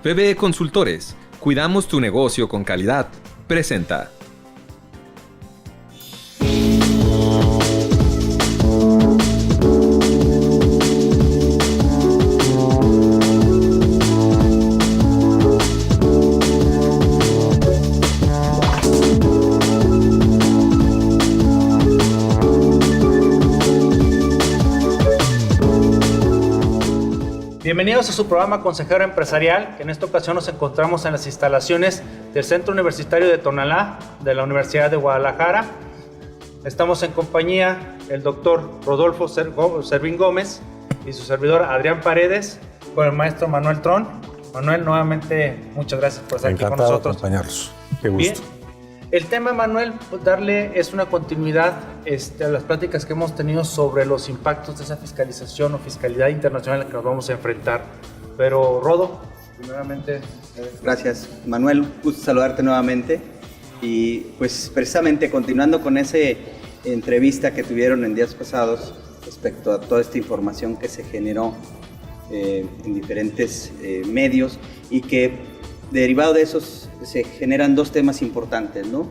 PBE Consultores, cuidamos tu negocio con calidad. Presenta. Bienvenidos a su programa Consejero Empresarial. En esta ocasión nos encontramos en las instalaciones del Centro Universitario de Tonalá de la Universidad de Guadalajara. Estamos en compañía del doctor Rodolfo Servín Gómez y su servidor Adrián Paredes, con el maestro Manuel Tron. Manuel, nuevamente muchas gracias por estar aquí con nosotros. Encantado de acompañarlos. Qué gusto. Bien. El tema, Manuel, es una continuidad a las pláticas que hemos tenido sobre los impactos de esa fiscalización o fiscalidad internacional a la que nos vamos a enfrentar. Pero, Rodo, primeramente... Gracias, Manuel. Gusto saludarte nuevamente. Y pues precisamente continuando con esa entrevista que tuvieron en días pasados respecto a toda esta información que se generó en diferentes medios y que derivado de esos se generan dos temas importantes, ¿no?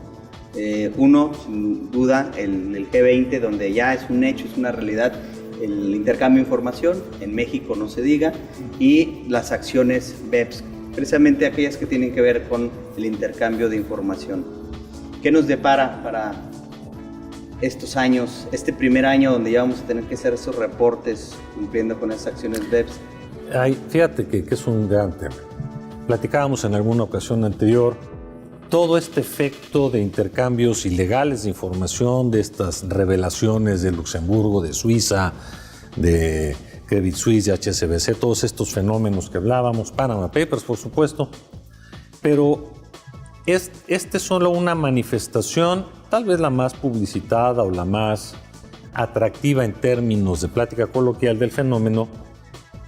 Uno, sin duda, el G20, donde ya es un hecho, es una realidad el intercambio de información, en México no se diga, y las acciones BEPS, precisamente aquellas que tienen que ver con el intercambio de información. ¿Qué nos depara para estos años, este primer año donde ya vamos a tener que hacer esos reportes cumpliendo con esas acciones BEPS? Fíjate que es un gran tema. Platicábamos en alguna ocasión anterior todo este efecto de intercambios ilegales de información, de estas revelaciones de Luxemburgo, de Suiza, de Credit Suisse, de HSBC, todos estos fenómenos que hablábamos, Panama Papers, por supuesto. Pero es solo una manifestación, tal vez la más publicitada o la más atractiva en términos de plática coloquial del fenómeno,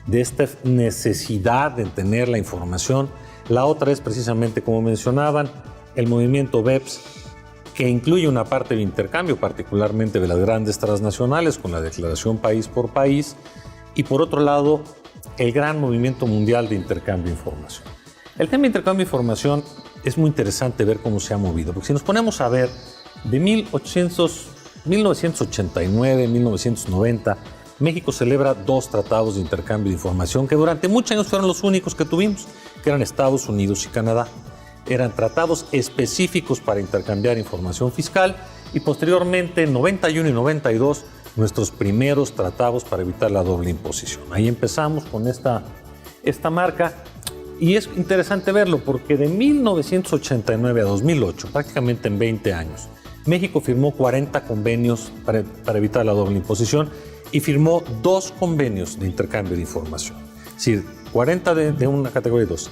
de esta necesidad de tener la información. La otra es precisamente, como mencionaban, el movimiento BEPS, que incluye una parte de intercambio, particularmente de las grandes transnacionales, con la declaración país por país, y por otro lado, el gran movimiento mundial de intercambio de información. El tema de intercambio de información es muy interesante ver cómo se ha movido, porque si nos ponemos a ver, de 1989, 1990, México celebra dos tratados de intercambio de información que durante muchos años fueron los únicos que tuvimos, que eran Estados Unidos y Canadá. Eran tratados específicos para intercambiar información fiscal y posteriormente en 91 y 92 nuestros primeros tratados para evitar la doble imposición. Ahí empezamos con esta marca y es interesante verlo porque de 1989 a 2008, prácticamente en 20 años, México firmó 40 convenios para evitar la doble imposición y firmó 2 convenios de intercambio de información. Es decir, 40 de una categoría y 2.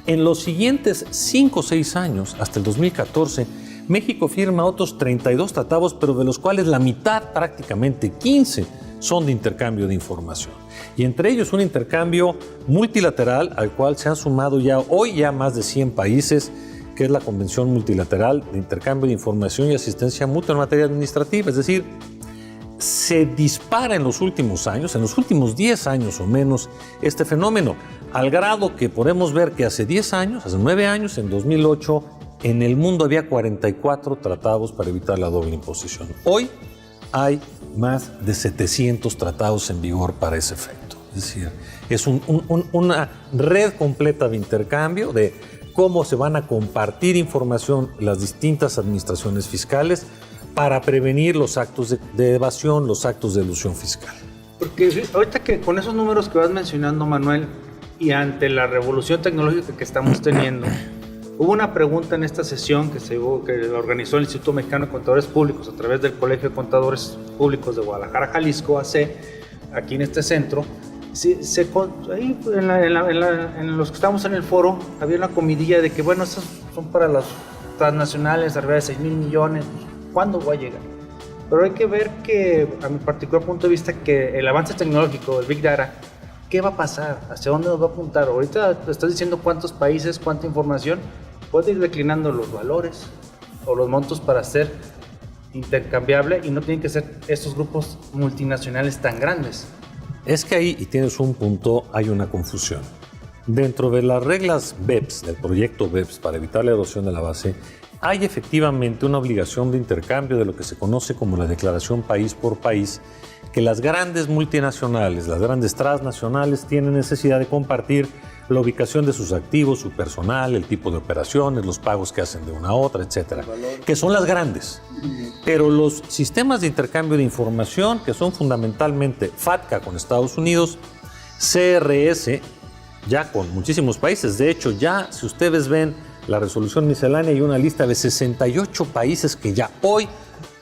En los siguientes 5 o 6 años, hasta el 2014, México firma otros 32 tratados, pero de los cuales la mitad, prácticamente 15, son de intercambio de información. Y entre ellos un intercambio multilateral al cual se han sumado hoy más de 100 países, que es la Convención Multilateral de Intercambio de Información y Asistencia Mutua en Materia Administrativa. Es decir, se dispara en los últimos años, en los últimos 10 años o menos, este fenómeno, al grado que podemos ver que hace 10 años, hace 9 años, en 2008, en el mundo había 44 tratados para evitar la doble imposición. Hoy hay más de 700 tratados en vigor para ese efecto. Es decir, es una red completa de intercambio, de cómo se van a compartir información las distintas administraciones fiscales para prevenir los actos de evasión, los actos de elusión fiscal. Porque ahorita que con esos números que vas mencionando, Manuel, y ante la revolución tecnológica que estamos teniendo, hubo una pregunta en esta sesión que organizó el Instituto Mexicano de Contadores Públicos a través del Colegio de Contadores Públicos de Guadalajara, Jalisco, AC, aquí en este centro. Ahí en los que estamos en el foro había una comidilla de que, bueno, estos son para las transnacionales, arriba de 6,000 millones, ¿cuándo va a llegar? Pero hay que ver que, a mi particular punto de vista, que el avance tecnológico, el Big Data, ¿qué va a pasar? ¿Hacia dónde nos va a apuntar? Ahorita te estás diciendo cuántos países, cuánta información, puede ir declinando los valores o los montos para ser intercambiable y no tienen que ser estos grupos multinacionales tan grandes. Es que ahí, y tienes un punto, hay una confusión. Dentro de las reglas BEPS, del proyecto BEPS, para evitar la erosión de la base, hay efectivamente una obligación de intercambio de lo que se conoce como la declaración país por país, que las grandes multinacionales, las grandes transnacionales tienen necesidad de compartir la ubicación de sus activos, su personal, el tipo de operaciones, los pagos que hacen de una a otra, etcétera, que son las grandes. Pero los sistemas de intercambio de información, que son fundamentalmente FATCA con Estados Unidos, CRS, ya con muchísimos países. De hecho, ya si ustedes ven la resolución miscelánea, hay una lista de 68 países que ya hoy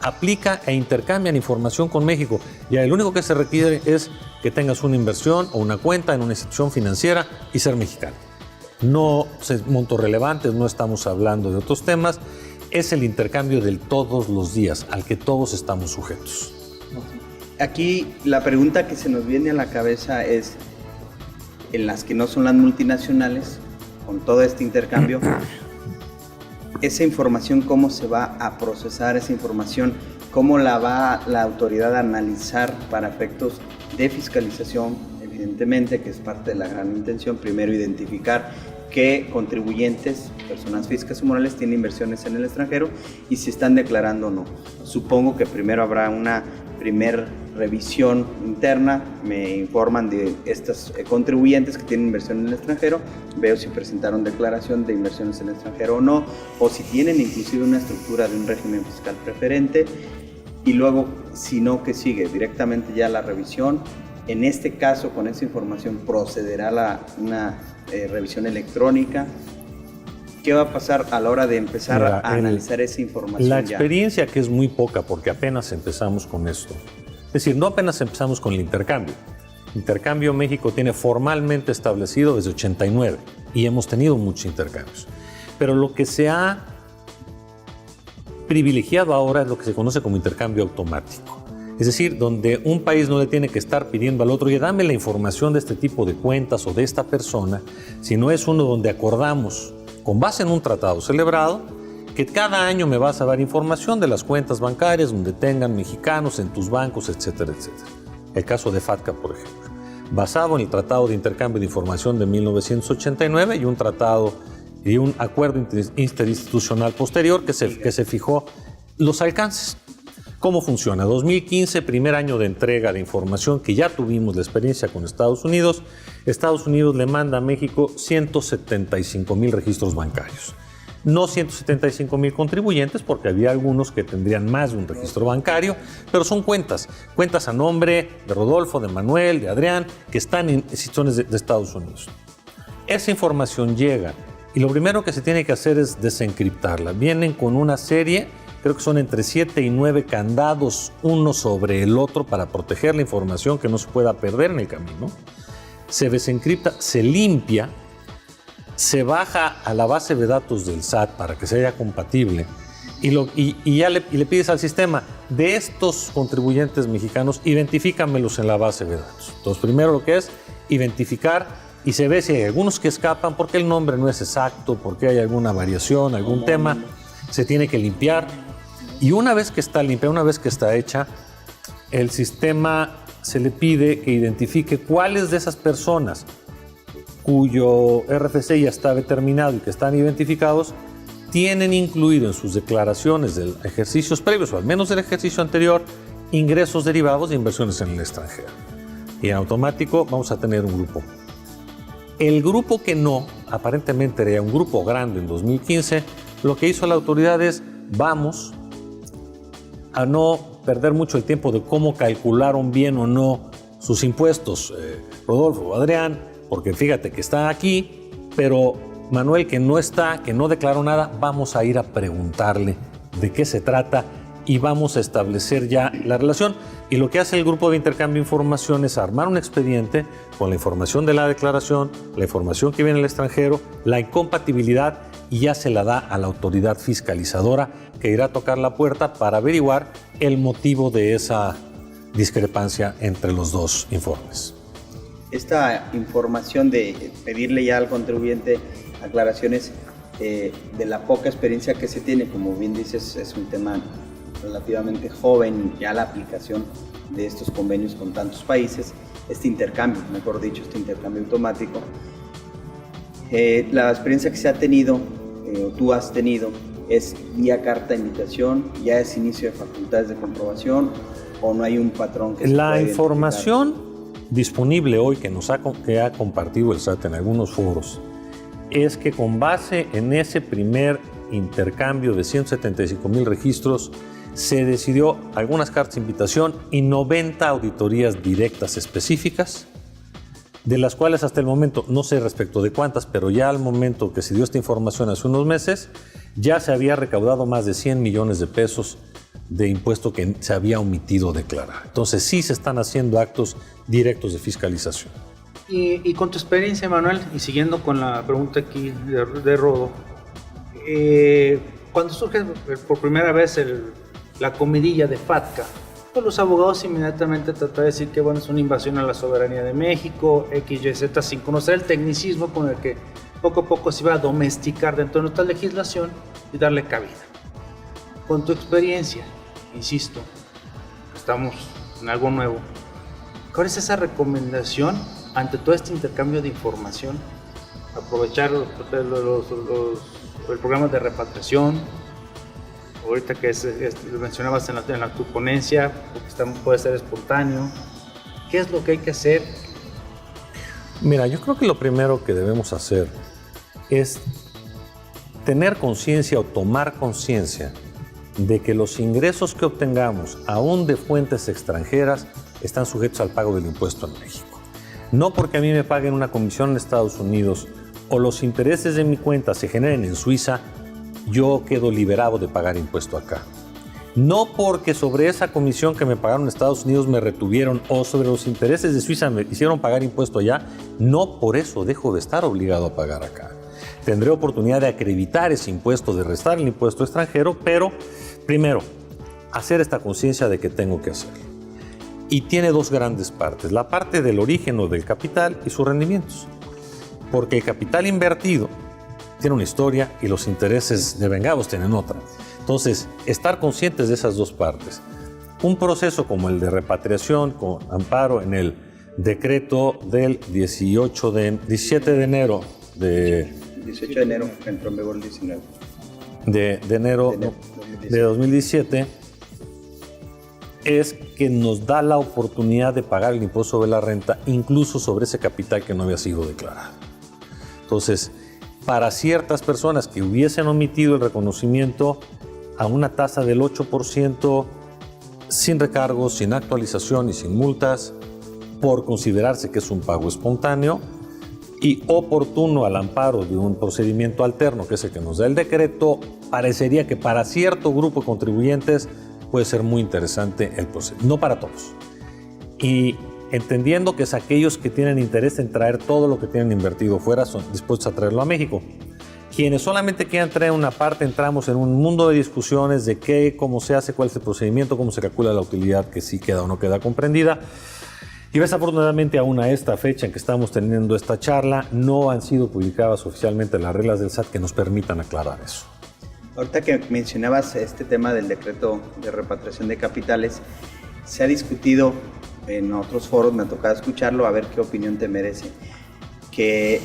aplica e intercambian información con México. Ya el único que se requiere es que tengas una inversión o una cuenta en una institución financiera y ser mexicano. No es montos relevantes, no estamos hablando de otros temas. Es el intercambio del todos los días, al que todos estamos sujetos. Aquí la pregunta que se nos viene a la cabeza es, en las que no son las multinacionales, con todo este intercambio, esa información, ¿cómo se va a procesar esa información? ¿Cómo la va la autoridad a analizar para efectos de fiscalización? Evidentemente, que es parte de la gran intención, primero identificar qué contribuyentes, personas físicas o morales, tienen inversiones en el extranjero y si están declarando o no. Supongo que primero habrá una primer revisión interna, me informan de estos contribuyentes que tienen inversión en el extranjero, veo si presentaron declaración de inversiones en el extranjero o no, o si tienen inclusive una estructura de un régimen fiscal preferente, y luego, si no, ¿qué sigue? Directamente ya la revisión. En este caso, con esa información procederá una revisión electrónica. ¿Qué va a pasar a la hora de empezar a analizar esa información? La experiencia, que es muy poca porque apenas empezamos con esto. Es decir, no apenas empezamos con el intercambio. Intercambio México tiene formalmente establecido desde 89 y hemos tenido muchos intercambios. Pero lo que se ha privilegiado ahora es lo que se conoce como intercambio automático. Es decir, donde un país no le tiene que estar pidiendo al otro, oye, dame la información de este tipo de cuentas o de esta persona, sino es uno donde acordamos, con base en un tratado celebrado, que cada año me vas a dar información de las cuentas bancarias donde tengan mexicanos en tus bancos, etcétera, etcétera. El caso de FATCA, por ejemplo, basado en el Tratado de Intercambio de Información de 1989 y un tratado y un acuerdo interinstitucional posterior que se fijó los alcances. ¿Cómo funciona? 2015, primer año de entrega de información, que ya tuvimos la experiencia con Estados Unidos. Estados Unidos le manda a México 175,000 registros bancarios. No 175,000 contribuyentes, porque había algunos que tendrían más de un registro bancario, pero son cuentas a nombre de Rodolfo, de Manuel, de Adrián, que están en instituciones de Estados Unidos. Esa información llega y lo primero que se tiene que hacer es desencriptarla. Vienen con una serie, creo que son entre 7 y 9 candados uno sobre el otro para proteger la información que no se pueda perder en el camino. Se desencripta, se limpia, se baja a la base de datos del SAT para que sea compatible y le pides al sistema, de estos contribuyentes mexicanos, identifícamelos en la base de datos. Entonces, primero lo que es identificar, y se ve si hay algunos que escapan porque el nombre no es exacto, porque hay alguna variación, algún tema, se tiene que limpiar. Y una vez que está limpia, una vez que está hecha, el sistema se le pide que identifique cuáles de esas personas cuyo RFC ya está determinado y que están identificados, tienen incluido en sus declaraciones de ejercicios previos, o al menos del ejercicio anterior, ingresos derivados de inversiones en el extranjero. Y en automático vamos a tener un grupo. El grupo que no, aparentemente era un grupo grande en 2015, lo que hizo la autoridad es, vamos a no perder mucho el tiempo de cómo calcularon bien o no sus impuestos, Rodolfo o Adrián, porque fíjate que está aquí, pero Manuel, que no está, que no declaró nada, vamos a ir a preguntarle de qué se trata y vamos a establecer ya la relación. Y lo que hace el grupo de intercambio de información es armar un expediente con la información de la declaración, la información que viene del extranjero, la incompatibilidad, y ya se la da a la autoridad fiscalizadora, que irá a tocar la puerta para averiguar el motivo de esa discrepancia entre los dos informes. Esta información de pedirle ya al contribuyente aclaraciones de la poca experiencia que se tiene, como bien dices, es un tema relativamente joven, ya la aplicación de estos convenios con tantos países, este intercambio, mejor dicho, este intercambio automático. La experiencia que se ha tenido, o tú has tenido, es vía carta de invitación, ya es inicio de facultades de comprobación, o no hay un patrón que se La pueda información disponible hoy que ha compartido el SAT en algunos foros es que con base en ese primer intercambio de 175,000 registros se decidió algunas cartas de invitación y 90 auditorías directas específicas, de las cuales hasta el momento, no sé respecto de cuántas, pero ya al momento que se dio esta información hace unos meses, ya se había recaudado más de 100 millones de pesos de impuesto que se había omitido declarar. Entonces sí se están haciendo actos directos de fiscalización. Y con tu experiencia, Manuel, y siguiendo con la pregunta aquí de Rodo, cuando surge por primera vez la comidilla de FATCA, pues los abogados inmediatamente tratan de decir que bueno, es una invasión a la soberanía de México, XYZ, sin conocer el tecnicismo con el que poco a poco se iba a domesticar dentro de nuestra legislación y darle cabida. Con tu experiencia, insisto, estamos en algo nuevo. ¿Cuál es esa recomendación ante todo este intercambio de información? Aprovechar los programas de repatriación, ahorita que mencionabas en tu ponencia, porque puede ser espontáneo. ¿Qué es lo que hay que hacer? Mira, yo creo que lo primero que debemos hacer es tener conciencia o tomar conciencia de que los ingresos que obtengamos, aún de fuentes extranjeras, están sujetos al pago del impuesto en México. No porque a mí me paguen una comisión en Estados Unidos o los intereses de mi cuenta se generen en Suiza, yo quedo liberado de pagar impuesto acá. No porque sobre esa comisión que me pagaron en Estados Unidos me retuvieron o sobre los intereses de Suiza me hicieron pagar impuesto allá, no por eso dejo de estar obligado a pagar acá. Tendré oportunidad de acreditar ese impuesto, de restar el impuesto extranjero, pero primero, hacer esta conciencia de que tengo que hacerlo. Y tiene dos grandes partes, la parte del origen o del capital y sus rendimientos. Porque el capital invertido tiene una historia y los intereses devengados tienen otra. Entonces, estar conscientes de esas dos partes. Un proceso como el de repatriación con amparo en el decreto del 17 de enero de 18 de enero, entró en vigor el 19. De enero de 2017, es que nos da la oportunidad de pagar el impuesto sobre la renta, incluso sobre ese capital que no había sido declarado. Entonces, para ciertas personas que hubiesen omitido el reconocimiento a una tasa del 8%, sin recargos, sin actualización y sin multas, por considerarse que es un pago espontáneo, y oportuno al amparo de un procedimiento alterno, que es el que nos da el decreto, parecería que para cierto grupo de contribuyentes puede ser muy interesante el procedimiento, no para todos. Y entendiendo que es aquellos que tienen interés en traer todo lo que tienen invertido fuera, son dispuestos a traerlo a México. Quienes solamente quieran traer una parte, entramos en un mundo de discusiones de qué, cómo se hace, cuál es el procedimiento, cómo se calcula la utilidad, que sí queda o no queda comprendida. Y desafortunadamente aún a esta fecha en que estamos teniendo esta charla, no han sido publicadas oficialmente las reglas del SAT que nos permitan aclarar eso. Ahorita que mencionabas este tema del decreto de repatriación de capitales, se ha discutido en otros foros, me ha tocado escucharlo, a ver qué opinión te merece, que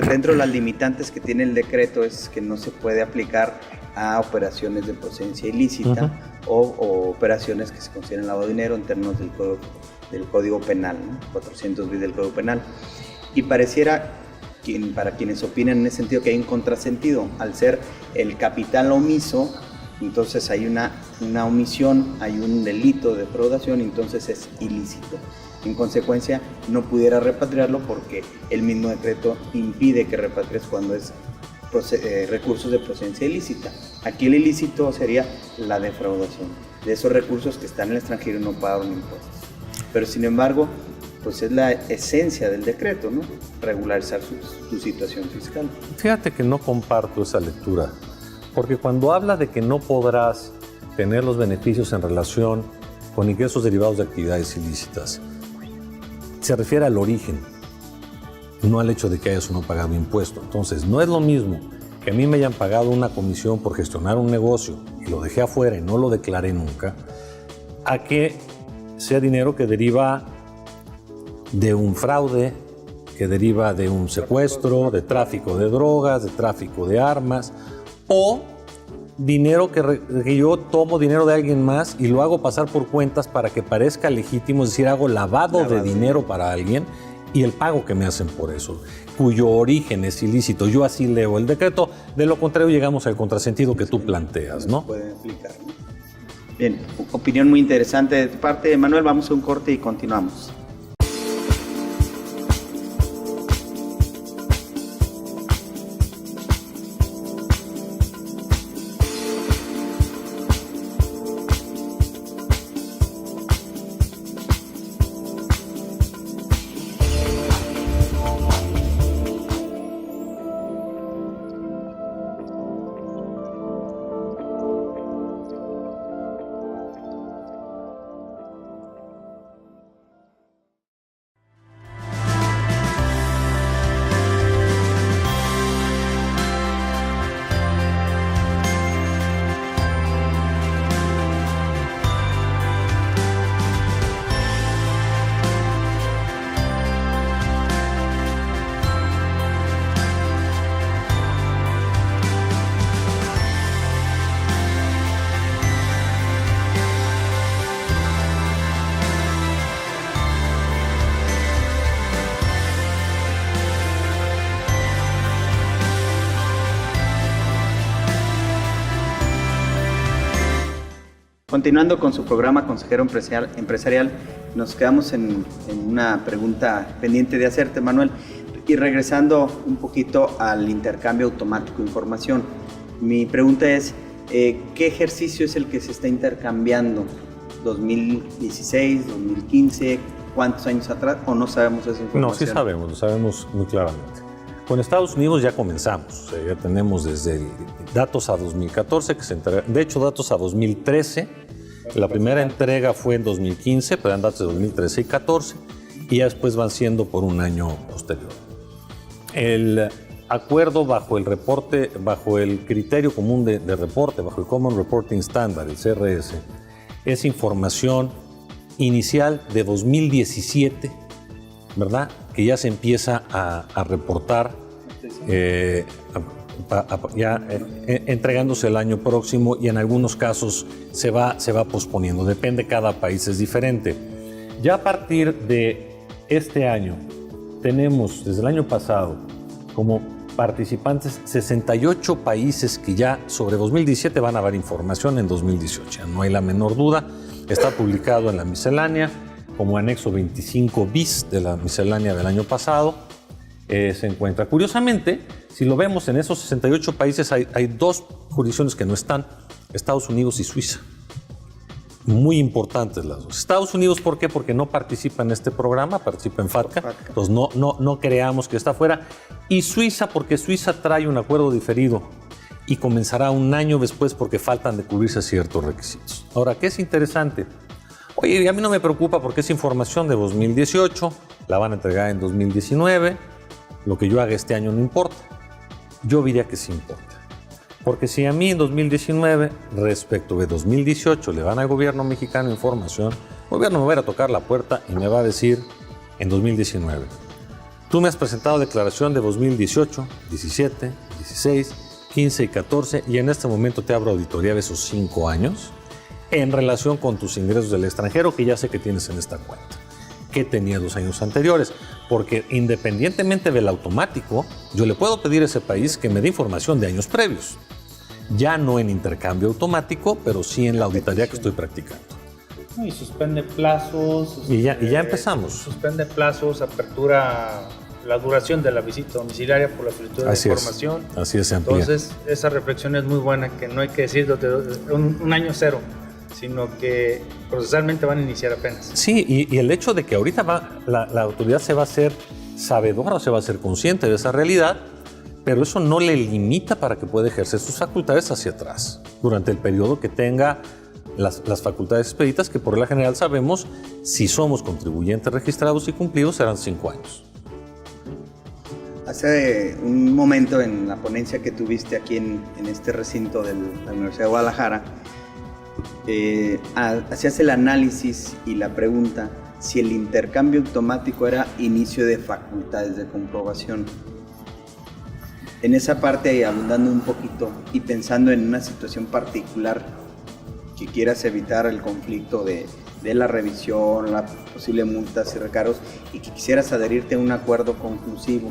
dentro de las limitantes que tiene el decreto es que no se puede aplicar a operaciones de procedencia ilícita o operaciones que se consideran lavado de dinero en términos del Código Penal, ¿no? 400 bis del Código Penal. Y pareciera, para quienes opinan en ese sentido, que hay un contrasentido. Al ser el capital omiso, entonces hay una omisión, hay un delito de defraudación, entonces es ilícito. En consecuencia, no pudiera repatriarlo porque el mismo decreto impide que repatries cuando es recursos de procedencia ilícita. Aquí el ilícito sería la defraudación de esos recursos que están en el extranjero y no pagaron impuestos. Pero sin embargo, pues es la esencia del decreto, ¿no? Regularizar su situación fiscal. Fíjate que no comparto esa lectura, porque cuando habla de que no podrás tener los beneficios en relación con ingresos derivados de actividades ilícitas, se refiere al origen, no al hecho de que hayas o no pagado impuesto. Entonces, no es lo mismo que a mí me hayan pagado una comisión por gestionar un negocio y lo dejé afuera y no lo declaré nunca, a que sea dinero que deriva de un fraude que deriva de un secuestro, de tráfico de drogas, de tráfico de armas, o dinero que yo tomo dinero de alguien más y lo hago pasar por cuentas para que parezca legítimo, es decir, hago lavado de dinero para alguien y el pago que me hacen por eso, cuyo origen es ilícito. Yo así leo el decreto, de lo contrario llegamos al contrasentido que tú planteas, ¿no? Puede aplicar, ¿no? Bien, opinión muy interesante de tu parte, Manuel. Vamos a un corte y continuamos. Continuando con su programa Consejero Empresarial, nos quedamos en una pregunta pendiente de hacerte, Manuel, y regresando un poquito al intercambio automático de información. Mi pregunta es, ¿qué ejercicio es el que se está intercambiando? ¿2016, 2015, cuántos años atrás, o no sabemos esa información? No, sí sabemos, lo sabemos muy claramente. Con Estados Unidos ya comenzamos, ya tenemos desde datos a 2014, que se entrega, de hecho datos a 2013, la primera entrega fue en 2015, pero eran datos de 2013 y 14, y ya después van siendo por un año posterior. El acuerdo bajo el reporte, bajo el criterio común de reporte, bajo el Common Reporting Standard, el CRS, es información inicial de 2017, ¿verdad? Que ya se empieza a reportar, entregándose el año próximo, y en algunos casos se va posponiendo, depende, cada país es diferente. Ya a partir de este año tenemos, desde el año pasado, como participantes 68 países que ya sobre 2017 van a dar información en 2018, ya no hay la menor duda, está publicado en la miscelánea como anexo 25 bis de la miscelánea del año pasado. Se encuentra. Curiosamente, si lo vemos en esos 68 países, hay dos jurisdicciones que no están, Estados Unidos y Suiza. Muy importantes las dos. Estados Unidos, ¿por qué? Porque no participa en este programa, participa en FATCA, entonces no creamos que está fuera. Y Suiza, porque Suiza trae un acuerdo diferido y comenzará un año después porque faltan de cubrirse ciertos requisitos. Ahora, ¿qué es interesante? Oye, a mí no me preocupa porque es información de 2018, la van a entregar en 2019, lo que yo haga este año no importa. Yo diría que sí importa. Porque si a mí en 2019, respecto de 2018, le van al gobierno mexicano información, el gobierno me va a ir a tocar la puerta y me va a decir en 2019, tú me has presentado declaración de 2018, 17, 16, 15 y 14, y en este momento te abro auditoría de esos 5 años en relación con tus ingresos del extranjero, que ya sé que tienes en esta cuenta, que tenía 2 años anteriores, porque independientemente del automático, yo le puedo pedir a ese país que me dé información de años previos. Ya no en intercambio automático, pero sí en la auditoría que estoy practicando. Y suspende plazos. Y ya empezamos. Suspende plazos, apertura, la duración de la visita domiciliaria por la solicitud de información. Así es, se amplía. Entonces, esa reflexión es muy buena, que no hay que decir un año cero, sino que procesalmente van a iniciar apenas. Sí, y el hecho de que ahorita la autoridad se va a hacer sabedora o se va a hacer consciente de esa realidad, pero eso no le limita para que pueda ejercer sus facultades hacia atrás, durante el periodo que tenga las facultades expeditas, que por la general sabemos, si somos contribuyentes registrados y cumplidos, serán 5 años. Hace un momento, en la ponencia que tuviste aquí en este recinto de la Universidad de Guadalajara, hacías el análisis y la pregunta si el intercambio automático era inicio de facultades de comprobación. En esa parte, abundando un poquito y pensando en una situación particular que quieras evitar el conflicto de la revisión, la posible multas y recargos, y que quisieras adherirte a un acuerdo conclusivo,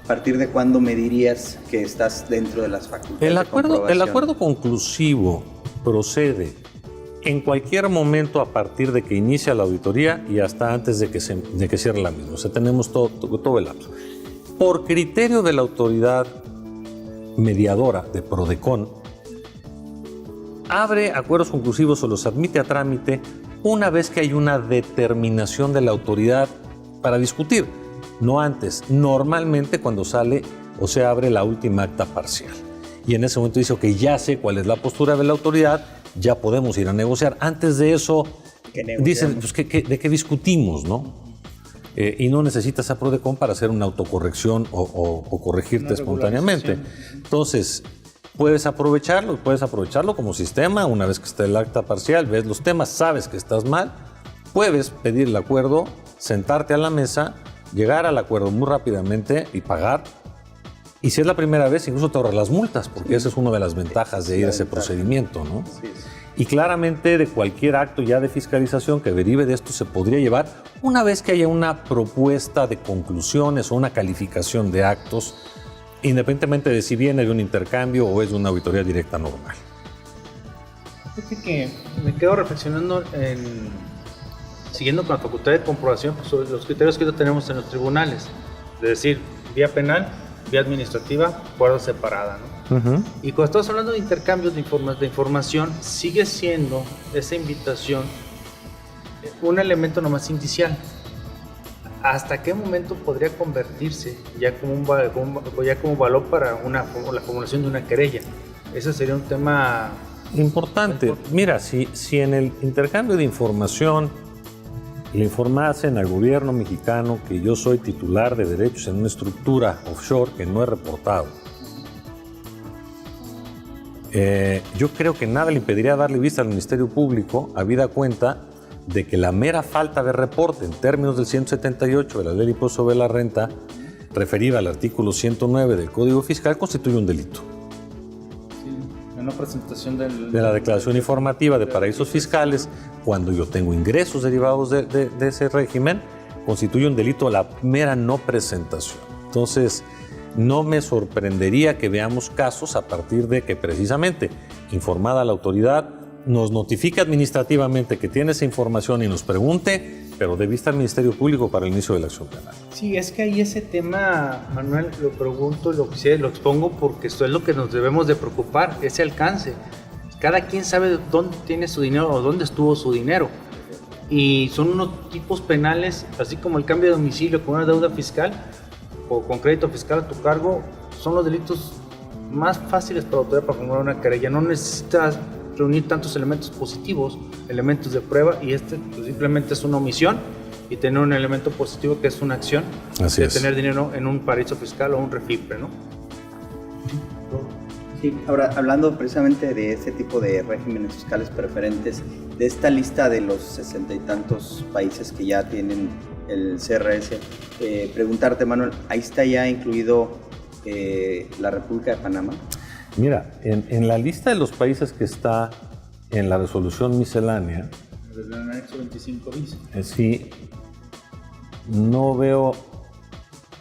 ¿a partir de cuándo me dirías que estás dentro de las facultades de comprobación? El acuerdo conclusivo procede en cualquier momento a partir de que inicia la auditoría y hasta antes de que cierre la misma. O sea, tenemos todo el lapso. Por criterio de la autoridad mediadora de PRODECON, abre acuerdos conclusivos o los admite a trámite una vez que hay una determinación de la autoridad para discutir, no antes. Normalmente cuando sale o se abre la última acta parcial. Y en ese momento dice, ok, ya sé cuál es la postura de la autoridad, ya podemos ir a negociar. Antes de eso, dicen, pues, ¿de qué discutimos, no? Y no necesitas a PRODECON para hacer una autocorrección o corregirte espontáneamente. Entonces, puedes aprovecharlo como sistema. Una vez que está el acta parcial, ves los temas, sabes que estás mal, puedes pedir el acuerdo, sentarte a la mesa, llegar al acuerdo muy rápidamente y pagar. Y si es la primera vez, incluso te ahorras las multas, porque esa es una de las ventajas de ir a ese procedimiento, ¿no? Sí. Y claramente de cualquier acto ya de fiscalización que derive de esto se podría llevar una vez que haya una propuesta de conclusiones o una calificación de actos, independientemente de si viene de un intercambio o es de una auditoría directa normal. Fíjate que me quedo reflexionando siguiendo con la facultad de comprobación, pues, sobre los criterios que tenemos en los tribunales, es decir, vía penal, vía administrativa, acuerdo separada, ¿no? Uh-huh. Y cuando estamos hablando de intercambios de información, sigue siendo esa invitación un elemento nomás indicial. ¿Hasta qué momento podría convertirse ya como valor para la formulación de una querella? Ese sería un tema importante. Mira, si en el intercambio de información le informasen al gobierno mexicano que yo soy titular de derechos en una estructura offshore que no he reportado, yo creo que nada le impediría darle vista al Ministerio Público, habida cuenta de que la mera falta de reporte en términos del 178 de la Ley del Impuesto sobre la Renta, referida al artículo 109 del Código Fiscal, constituye un delito. Sí, la no presentación de la declaración informativa de paraísos fiscales, cuando yo tengo ingresos derivados de ese régimen, constituye un delito la mera no presentación. Entonces, no me sorprendería que veamos casos a partir de que precisamente, informada la autoridad, nos notifique administrativamente que tiene esa información y nos pregunte, pero de vista al Ministerio Público para el inicio de la acción penal. Sí, es que ahí ese tema, Manuel, lo pregunto, lo expongo porque esto es lo que nos debemos de preocupar, ese alcance. Cada quien sabe dónde tiene su dinero o dónde estuvo su dinero. Y son unos tipos penales, así como el cambio de domicilio con una deuda fiscal o con crédito fiscal a tu cargo, son los delitos más fáciles para la autoridad para formular una querella. No necesitas reunir tantos elementos positivos, elementos de prueba, y pues, simplemente es una omisión y tener un elemento positivo que es una acción de tener dinero en un paraíso fiscal o un refipre, ¿no? Sí, ahora hablando precisamente de este tipo de regímenes fiscales preferentes, de esta lista de los 60 y tantos países que ya tienen el CRS, preguntarte, Manuel, ¿ahí está ya incluido la República de Panamá? Mira, en la lista de los países que está en la resolución miscelánea, desde el anexo 25 bis, sí, no veo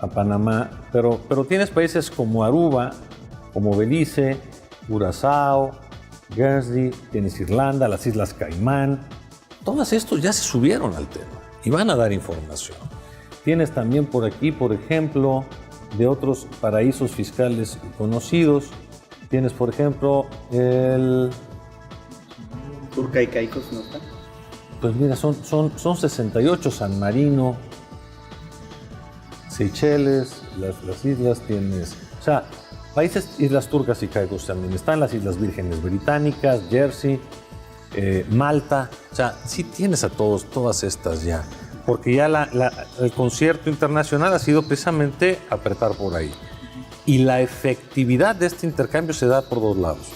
a Panamá, pero tienes países como Aruba, como Belice, Curazao, Guernsey, tienes Irlanda, las Islas Caimán. Todos estos ya se subieron al tema y van a dar información. Tienes también por aquí, por ejemplo, de otros paraísos fiscales conocidos. Tienes, por ejemplo, el... Turca y Caicos, ¿no está? Pues mira, son 68, San Marino, Seychelles, las islas tienes... O sea, países, Islas Turcas y Caicos también están, las Islas Vírgenes Británicas, Jersey, Malta. O sea, sí tienes a todas estas ya. Porque ya el concierto internacional ha sido precisamente apretar por ahí. Y la efectividad de este intercambio se da por dos lados.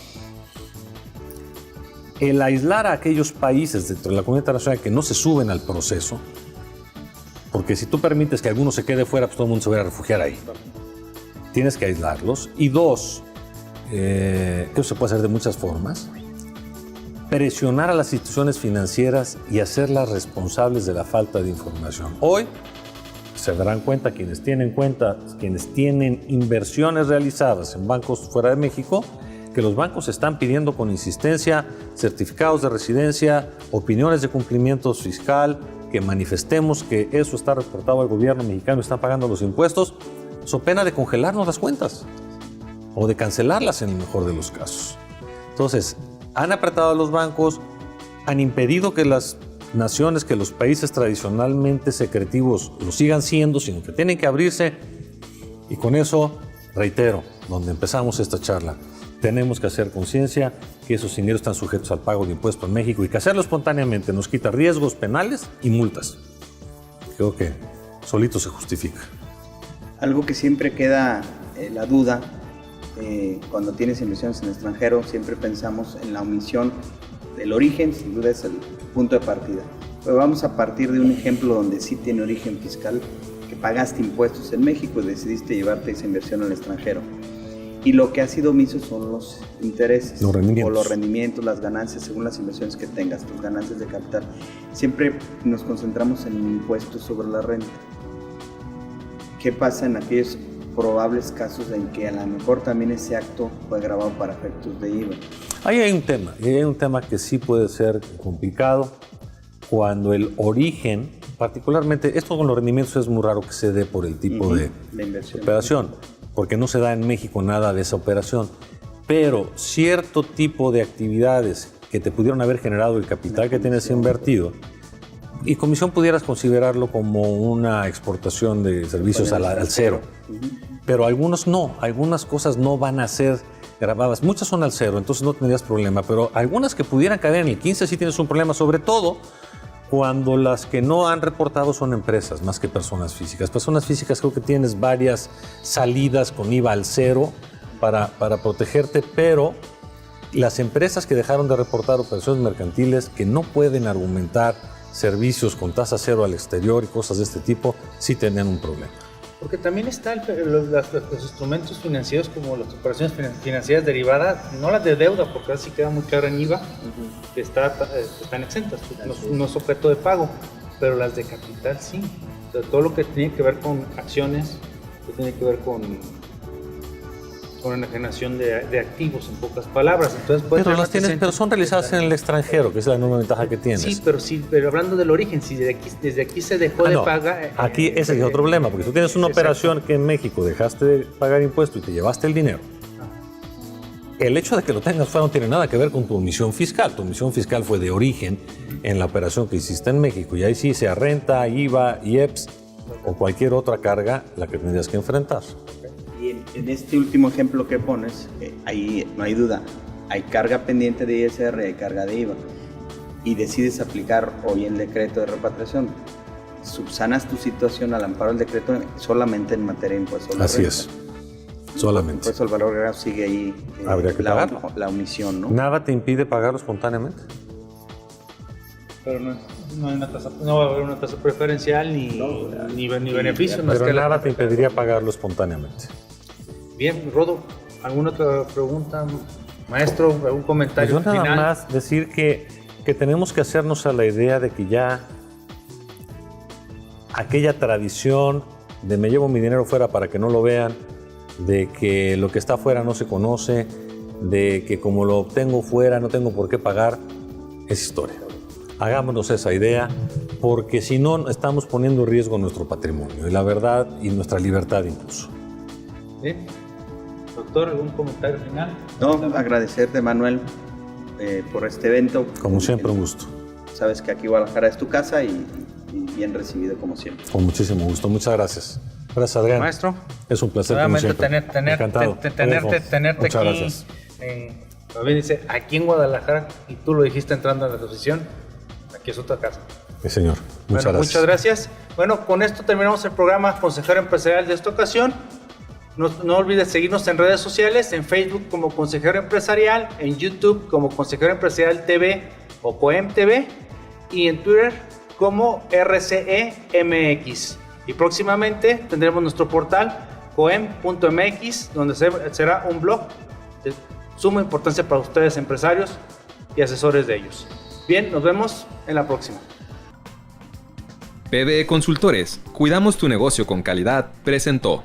El aislar a aquellos países dentro de la comunidad internacional que no se suben al proceso Porque si tú permites que alguno se quede fuera, pues todo el mundo se va a refugiar ahí. Tienes que aislarlos. Y dos, que eso se puede hacer de muchas formas, presionar a las instituciones financieras y hacerlas responsables de la falta de información. Hoy se darán cuenta quienes tienen inversiones realizadas en bancos fuera de México, que los bancos están pidiendo con insistencia certificados de residencia, opiniones de cumplimiento fiscal, que manifestemos que eso está reportado al gobierno mexicano y están pagando los impuestos, so pena de congelarnos las cuentas o de cancelarlas en el mejor de los casos. Entonces, han apretado a los bancos, han impedido que las naciones, que los países tradicionalmente secretivos lo sigan siendo, sino que tienen que abrirse. Y con eso, reitero, donde empezamos esta charla, tenemos que hacer conciencia que esos dineros están sujetos al pago de impuestos en México y que hacerlo espontáneamente nos quita riesgos penales y multas. Creo que solito se justifica. Algo que siempre queda la duda, cuando tienes inversiones en el extranjero, siempre pensamos en la omisión del origen, sin duda es el punto de partida. Pero vamos a partir de un ejemplo donde sí tiene origen fiscal, que pagaste impuestos en México y decidiste llevarte esa inversión al extranjero. Y lo que ha sido omiso son los intereses, los rendimientos. o los rendimientos, las ganancias, según las inversiones que tengas, tus ganancias de capital. Siempre nos concentramos en impuestos sobre la renta. ¿Qué pasa en aquellos probables casos en que a lo mejor también ese acto fue grabado para efectos de IVA? Ahí hay un tema que sí puede ser complicado cuando el origen, particularmente esto con los rendimientos es muy raro que se dé por el tipo de operación, porque no se da en México nada de esa operación, pero cierto tipo de actividades que te pudieron haber generado el capital que tienes invertido, y comisión pudieras considerarlo como una exportación de servicios al cero. Pero algunos no, algunas cosas no van a ser grabadas, muchas son al cero, entonces no tendrías problema, pero algunas que pudieran caer en el 15 sí tienes un problema, sobre todo cuando las que no han reportado son empresas más que personas físicas. Personas físicas creo que tienes varias salidas con IVA al cero para protegerte, pero las empresas que dejaron de reportar operaciones mercantiles, que no pueden argumentar servicios con tasa cero al exterior y cosas de este tipo, sí tenían un problema. Porque también están los instrumentos financieros como las operaciones financieras derivadas, no las de deuda, porque así queda muy caro en IVA, que están exentas, no es objeto de pago, pero las de capital sí. O sea, todo lo que tiene que ver con acciones, que tiene que ver con enajenación de activos, en pocas palabras. Entonces, pero son realizadas en el extranjero, que es la enorme ventaja que tienes. Sí, pero hablando del origen, si desde aquí se dejó de pagar... Aquí ese es otro problema, porque tú tienes una operación que en México dejaste de pagar impuestos y te llevaste el dinero. El hecho de que lo tengas fuera no tiene nada que ver con tu omisión fiscal. Tu omisión fiscal fue de origen en la operación que hiciste en México, y ahí sí sea renta, IVA, IEPS o cualquier otra carga la que tendrías que enfrentar. Y en este último ejemplo que pones, ahí no hay duda, hay carga pendiente de ISR y hay carga de IVA, y decides aplicar hoy el decreto de repatriación, subsanas tu situación al amparo del decreto solamente en materia de impuesto a la renta. Así es, solamente. Por eso el valor agregado sigue ahí, habría que pagarlo. La omisión, ¿no? ¿Nada te impide pagarlo espontáneamente? Pero no va a haber una tasa preferencial ni beneficio. Pero nada te impediría pagarlo espontáneamente. Bien, Rodo, ¿alguna otra pregunta, maestro? ¿Algún comentario pues yo final? nada más decir que tenemos que hacernos a la idea de que ya aquella tradición de me llevo mi dinero fuera para que no lo vean, de que lo que está fuera no se conoce, de que como lo obtengo fuera no tengo por qué pagar, es historia. Hagámonos esa idea, porque si no estamos poniendo en riesgo nuestro patrimonio y la verdad y nuestra libertad incluso. Bien. Doctor, ¿algún comentario final? No, agradecerte, Manuel, por este evento. Como siempre, un gusto. Sabes que aquí Guadalajara es tu casa y bien recibido como siempre. Con muchísimo gusto. Muchas gracias. Gracias, Adrián. Maestro. Es un placer como siempre. tenerte Muchas aquí. Gracias. También dice, aquí en Guadalajara, y tú lo dijiste entrando a la exposición, aquí es otra casa. Sí, señor. Muchas gracias. Bueno, con esto terminamos el programa Consejero Empresarial de esta ocasión. No olvides seguirnos en redes sociales, en Facebook como Consejero Empresarial, en YouTube como Consejero Empresarial TV o COEM TV, y en Twitter como RCEMX. Y próximamente tendremos nuestro portal coem.mx, donde será un blog de suma importancia para ustedes, empresarios y asesores de ellos. Bien, nos vemos en la próxima. PBE Consultores, cuidamos tu negocio con calidad, presentó.